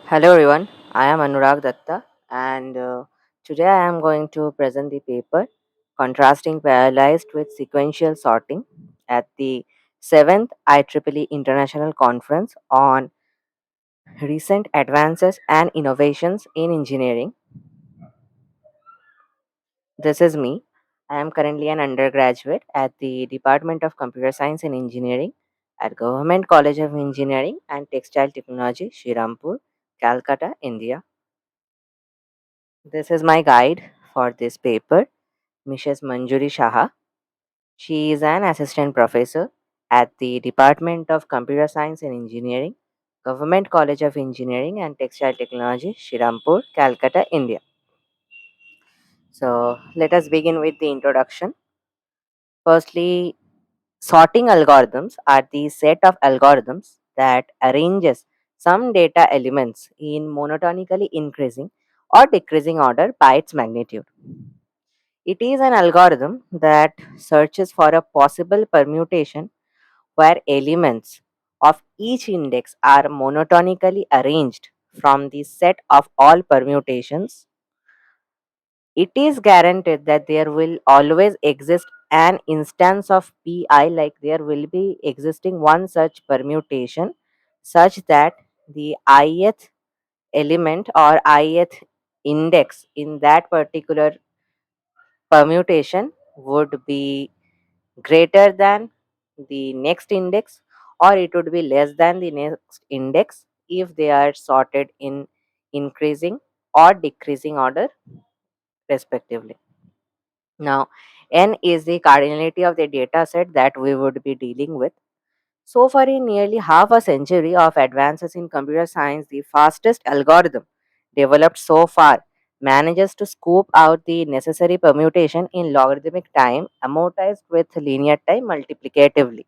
Hello everyone, I am Anurag Dutta and today I am going to present the paper contrasting parallelized with sequential sorting at the 7th IEEE International Conference on Recent Advances and Innovations in Engineering. This is me. I am currently an undergraduate at the Department of Computer Science and Engineering at Government College of Engineering and Textile Technology, Shirampur, Calcutta, India. This is my guide for this paper, Mrs. Manjuri Shaha. She is an assistant professor at the Department of Computer Science and Engineering, Government College of Engineering and Textile Technology, Shirampur, Calcutta, India. So, let us begin with the introduction. Firstly, sorting algorithms are the set of algorithms that arranges some data elements in monotonically increasing or decreasing order by its magnitude. It is an algorithm that searches for a possible permutation where elements of each index are monotonically arranged from the set of all permutations. It is guaranteed that there will always exist an instance of pi, like there will be existing one such permutation, such that the ith element or ith index in that particular permutation would be greater than the next index, or it would be less than the next index if they are sorted in increasing or decreasing order respectively. Now, n is the cardinality of the data set that we would be dealing with. So far, in nearly half a century of advances in computer science, the fastest algorithm developed so far manages to scoop out the necessary permutation in logarithmic time amortized with linear time multiplicatively.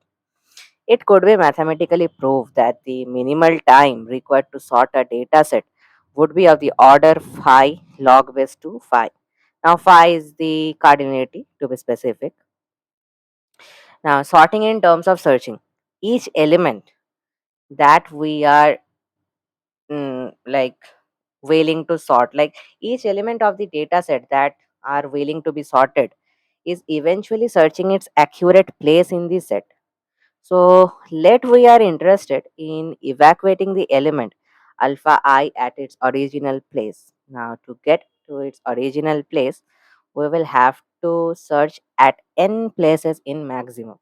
It could be mathematically proved that the minimal time required to sort a data set would be of the order phi log base 2 phi. Now, phi is the cardinality to be specific. Now, sorting in terms of searching, each element that we are like willing to sort, like each element of the data set that are willing to be sorted, is eventually searching its accurate place in the set. So let we are interested in evacuating the element alpha I at its original place. Now to get to its original place, we will have to search at n places in maximum.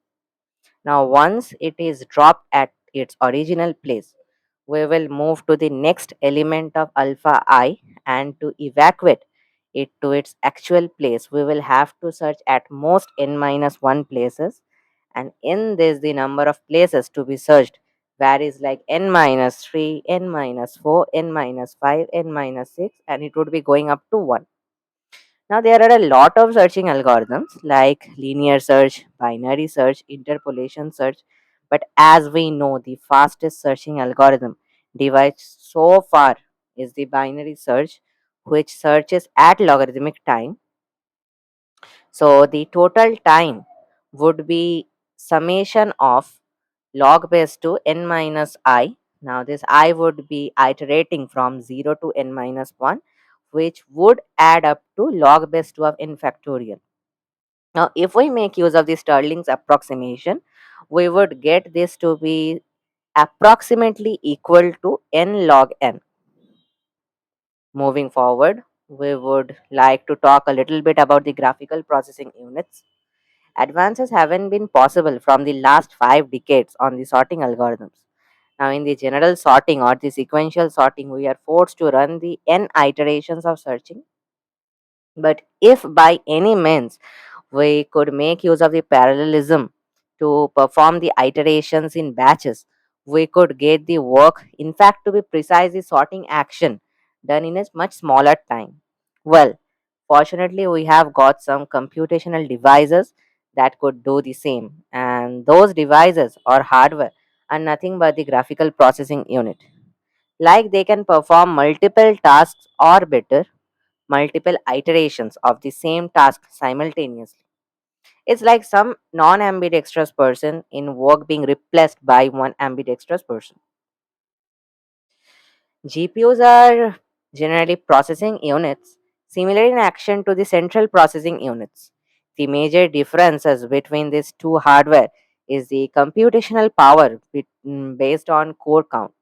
Now once it is dropped at its original place, we will move to the next element of alpha I, and to evacuate it to its actual place, we will have to search at most n minus 1 places, and in this the number of places to be searched varies like n minus 3, n minus 4, n minus 5, n minus 6, and it would be going up to 1. Now there are a lot of searching algorithms like linear search, binary search, interpolation search, but as we know, the fastest searching algorithm devised so far is the binary search, which searches at logarithmic time. So the total time would be summation of log base to n minus I. Now this I would be iterating from 0 to n minus 1, which would add up to log base 2 of n factorial. Now if we make use of the Stirling's approximation, we would get this to be approximately equal to n log n. Moving forward, we would like to talk a little bit about the graphical processing units. Advances haven't been possible from the last 5 decades on the sorting algorithms. Now, in the general sorting or the sequential sorting, we are forced to run the n iterations of searching. But if by any means we could make use of the parallelism to perform the iterations in batches, we could get the work, in fact, to be precise, the sorting action done in a much smaller time. Well, fortunately, we have got some computational devices that could do the same, and those devices or hardware are nothing but the graphical processing unit. Like they can perform multiple tasks or better, multiple iterations of the same task simultaneously. It's like some non ambidextrous person in work being replaced by one ambidextrous person. GPUs are generally processing units, similar in action to the central processing units. The major differences between these two hardware is the computational power based on core count.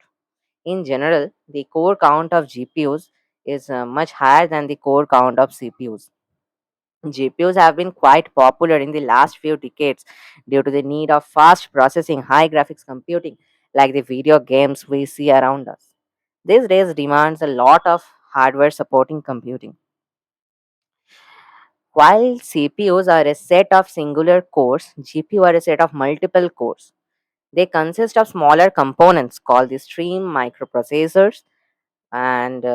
In general, the core count of GPUs is much higher than the core count of CPUs. GPUs have been quite popular in the last few decades due to the need of fast processing, high graphics computing, like the video games we see around us. These days demands a lot of hardware supporting computing. While CPUs are a set of singular cores, GPU are a set of multiple cores. They consist of smaller components called the stream microprocessors, and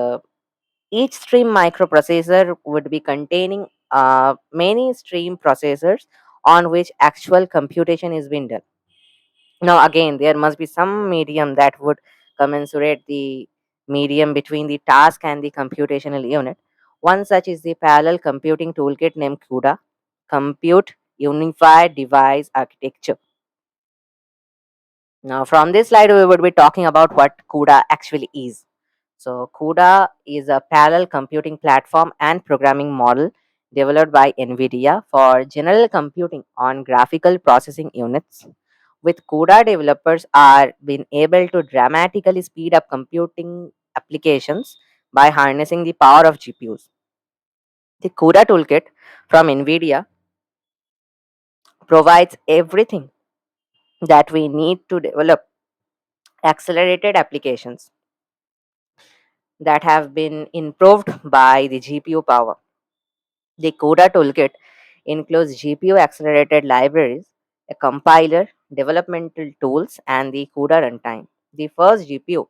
each stream microprocessor would be containing many stream processors on which actual computation is being done. Now, again, there must be some medium that would commensurate the medium between the task and the computational unit. One such is the parallel computing toolkit named CUDA, Compute Unified Device Architecture. Now, from this slide, we would be talking about what CUDA actually is. So, CUDA is a parallel computing platform and programming model developed by NVIDIA for general computing on graphical processing units. With CUDA, developers are being able to dramatically speed up computing applications by harnessing the power of GPUs. The CUDA toolkit from NVIDIA provides everything that we need to develop accelerated applications that have been improved by the GPU power. The CUDA toolkit includes GPU accelerated libraries, a compiler, developmental tools, and the CUDA runtime. The first GPU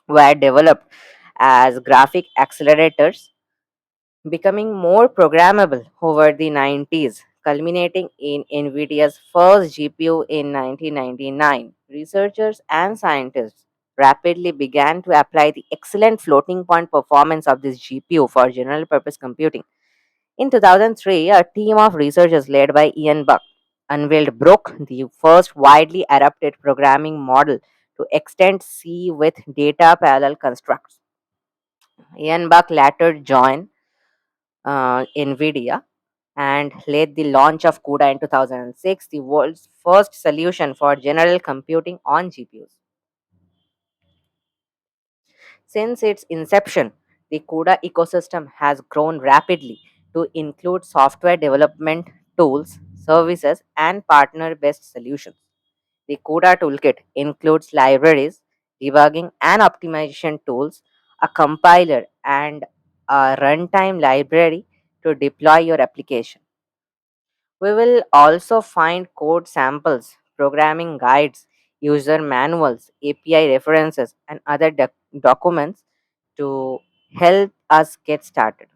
were developed as graphic accelerators, becoming more programmable over the 90s, culminating in NVIDIA's first GPU in 1999. Researchers and scientists rapidly began to apply the excellent floating point performance of this GPU for general purpose computing. In 2003, a team of researchers led by Ian Buck unveiled Brook, the first widely adopted programming model to extend C with data parallel constructs. Ian Buck later joined NVIDIA and led the launch of CUDA in 2006, the world's first solution for general computing on GPUs. Since its inception, the CUDA ecosystem has grown rapidly to include software development tools, services, and partner based solutions. The CUDA toolkit includes libraries, debugging and optimization tools, a compiler, and a runtime library to deploy your application. We will also find code samples, programming guides, user manuals, API references, and other documents to help us get started.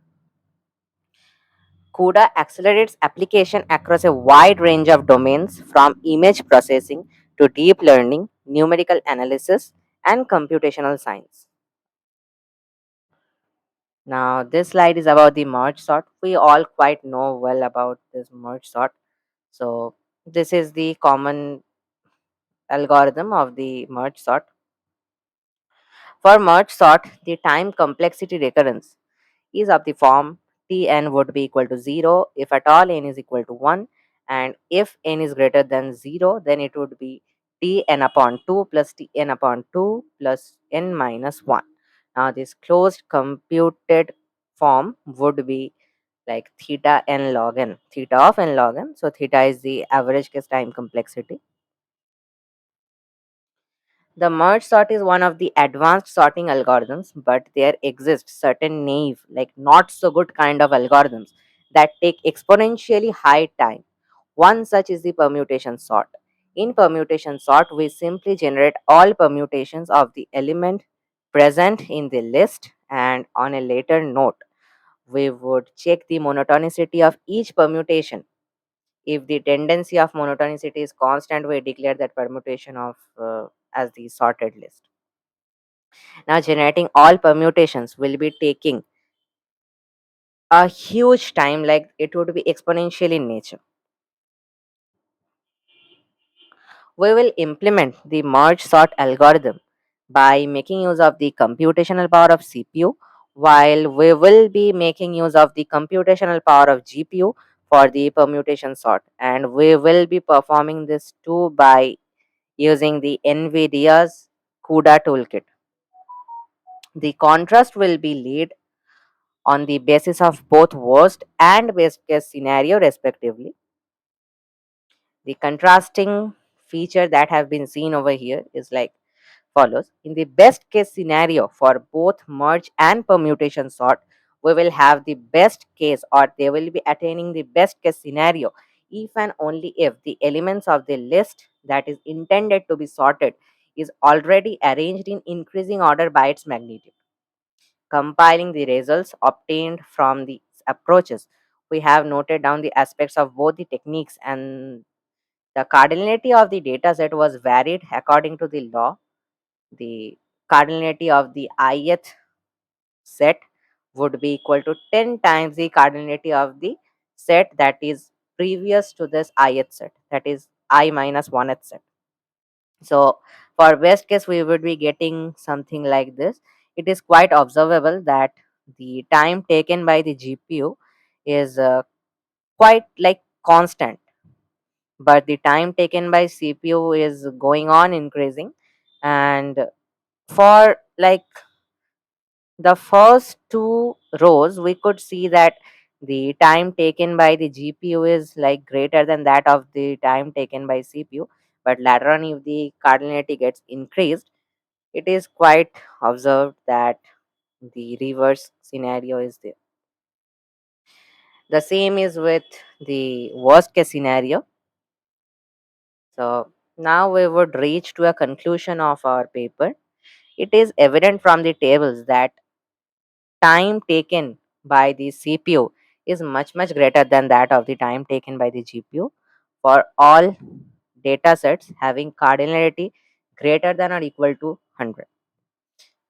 CUDA accelerates application across a wide range of domains from image processing to deep learning, numerical analysis, and computational science. Now, this slide is about the merge sort. We all quite know well about this merge sort. So, this is the common algorithm of the merge sort. For merge sort, the time complexity recurrence is of the form Tn would be equal to 0 if at all n is equal to 1, and if n is greater than 0, then it would be Tn upon 2 plus Tn upon 2 plus n minus 1. Now, this closed computed form would be like theta n log n, theta of n log n. So, theta is the average case time complexity. The merge sort is one of the advanced sorting algorithms, but there exist certain naive, like not so good kind of algorithms that take exponentially high time. One such is the permutation sort. In permutation sort, we simply generate all permutations of the element present in the list, and on a later note, we would check the monotonicity of each permutation. If the tendency of monotonicity is constant, we declare that permutation of as the sorted list. Now, generating all permutations will be taking a huge time, like it would be exponential in nature. We will implement the merge sort algorithm by making use of the computational power of CPU, while we will be making use of the computational power of GPU for the permutation sort. And we will be performing this too by using the NVIDIA's CUDA toolkit. The contrast will be laid on the basis of both worst and best case scenario respectively. The contrasting feature that have been seen over here is like follows. In the best case scenario for both merge and permutation sort, we will have the best case, or they will be attaining the best case scenario if and only if the elements of the list that is intended to be sorted is already arranged in increasing order by its magnitude. Compiling the results obtained from these approaches, we have noted down the aspects of both the techniques, and the cardinality of the dataset was varied according to the law. The cardinality of the ith set would be equal to 10 times the cardinality of the set that is previous to this ith set, that is I minus 1th set. So for best case we would be getting something like this. It is quite observable that the time taken by the GPU is quite like constant, but the time taken by CPU is going on increasing. And for like the first two rows, we could see that the time taken by the GPU is like greater than that of the time taken by CPU. But later on, if the cardinality gets increased, it is quite observed that the reverse scenario is there. The same is with the worst case scenario. So now we would reach to a conclusion of our paper. It is evident from the tables that time taken by the CPU is much greater than that of the time taken by the GPU for all data sets having cardinality greater than or equal to 100.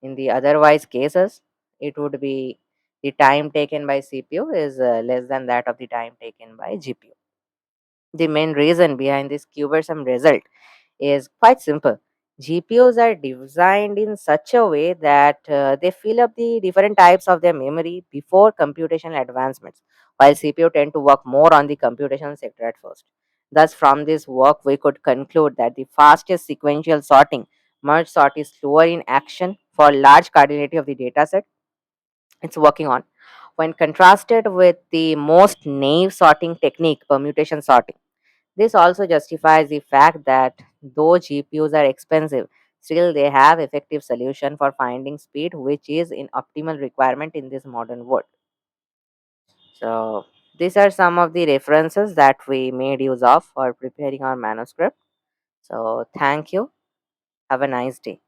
In the otherwise cases, it would be the time taken by CPU is less than that of the time taken by GPU. The main reason behind this cumbersome result is quite simple. GPUs are designed in such a way that they fill up the different types of their memory before computational advancements, while CPU tend to work more on the computation sector at first. Thus, from this work, we could conclude that the fastest sequential sorting, merge sort, is slower in action for large cardinality of the dataset it's working on, when contrasted with the most naive sorting technique, permutation sorting. This also justifies the fact that though GPUs are expensive, still they have effective solution for finding speed, which is in optimal requirement in this modern world. So these are some of the references that we made use of for preparing our manuscript. So thank you. Have a nice day.